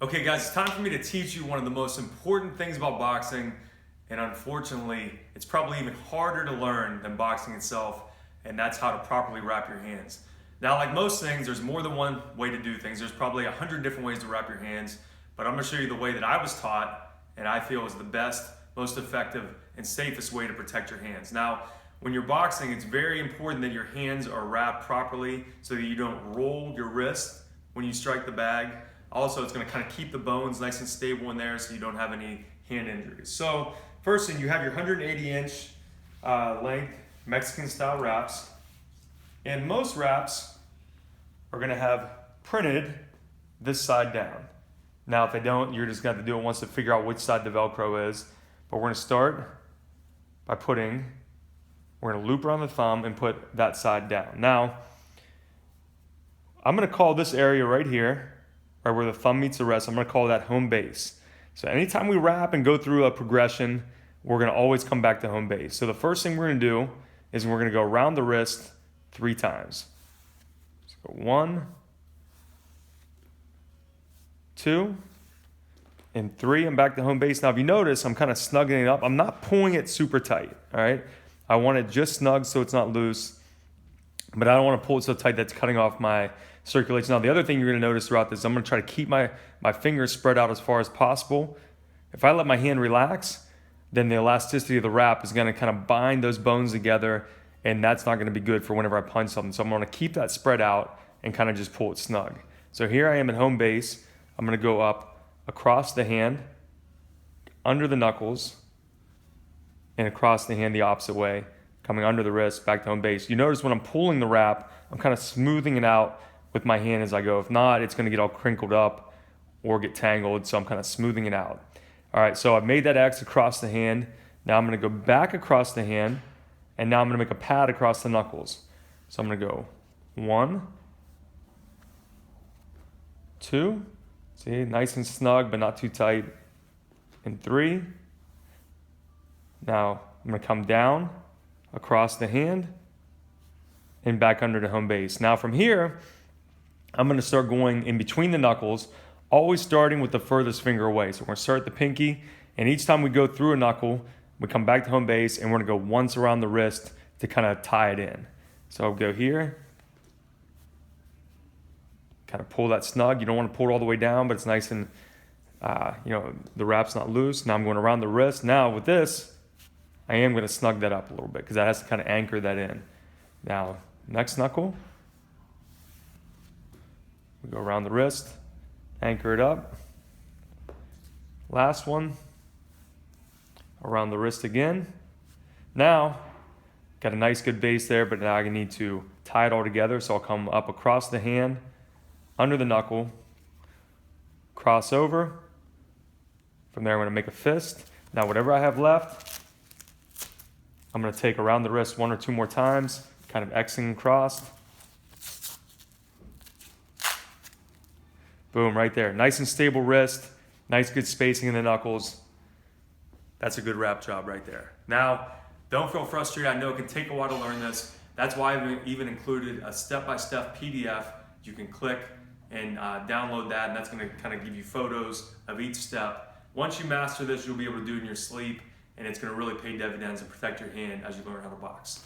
Okay guys, it's time for me to teach you one of the most important things about boxing, and unfortunately, it's probably even harder to learn than boxing itself, and that's how to properly wrap your hands. Now, like most things, there's more than one way to do things. There's probably 100 different ways to wrap your hands, but I'm gonna show you the way that I was taught, and I feel is the best, most effective, and safest way to protect your hands. Now, when you're boxing, it's very important that your hands are wrapped properly so that you don't roll your wrist when you strike the bag. Also, it's going to kind of keep the bones nice and stable in there so you don't have any hand injuries. So first thing, you have your 180-inch length Mexican style wraps. And most wraps are going to have printed this side down. Now, if they don't, you're just going to have to do it once to figure out which side the Velcro is. But we're going to start by we're going to loop around the thumb and put that side down. Now, I'm going to call this area right here, right where the thumb meets the rest, I'm going to call that home base. So anytime we wrap and go through a progression, we're going to always come back to home base. So the first thing we're going to do is we're going to go around the wrist 3 times. So go 1, 2, and 3, and back to home base. Now if you notice, I'm kind of snugging it up. I'm not pulling it super tight, all right? I want it just snug so it's not loose, but I don't want to pull it so tight that's cutting off my circulation. Now, the other thing you're going to notice throughout this, I'm going to try to keep my fingers spread out as far as possible. If I let my hand relax, then the elasticity of the wrap is going to kind of bind those bones together, and that's not going to be good for whenever I punch something. So I'm going to keep that spread out and kind of just pull it snug. So here I am at home base. I'm going to go up across the hand, under the knuckles, and across the hand the opposite way, coming under the wrist, back to home base. You notice when I'm pulling the wrap, I'm kind of smoothing it out with my hand as I go. If not, it's going to get all crinkled up or get tangled, so I'm kind of smoothing it out. All right, so I've made that X across the hand. Now I'm going to go back across the hand, and now I'm going to make a pad across the knuckles. So I'm going to go 1, 2, see, nice and snug, but not too tight, and 3. Now I'm going to come down across the hand and back under to home base. Now from here, I'm going to start going in between the knuckles, always starting with the furthest finger away. So we're going to start at the pinky, and each time we go through a knuckle, we come back to home base, and we're going to go once around the wrist to kind of tie it in. So I'll go here, kind of pull that snug. You don't want to pull it all the way down, but it's nice and, the wrap's not loose. Now I'm going around the wrist. Now with this, I am going to snug that up a little bit because that has to kind of anchor that in. Now, next knuckle. We go around the wrist, anchor it up. Last one, around the wrist again. Now, got a nice good base there, but now I need to tie it all together. So I'll come up across the hand, under the knuckle, cross over. From there, I'm going to make a fist. Now, whatever I have left, I'm going to take around the wrist 1 or 2 more times, kind of Xing across. Boom, right there. Nice and stable wrist, nice good spacing in the knuckles. That's a good wrap job right there. Now, don't feel frustrated. I know it can take a while to learn this. That's why I've even included a step-by-step PDF. You can click and download that, and that's going to kind of give you photos of each step. Once you master this, you'll be able to do it in your sleep, and it's going to really pay dividends and protect your hand as you learn how to box.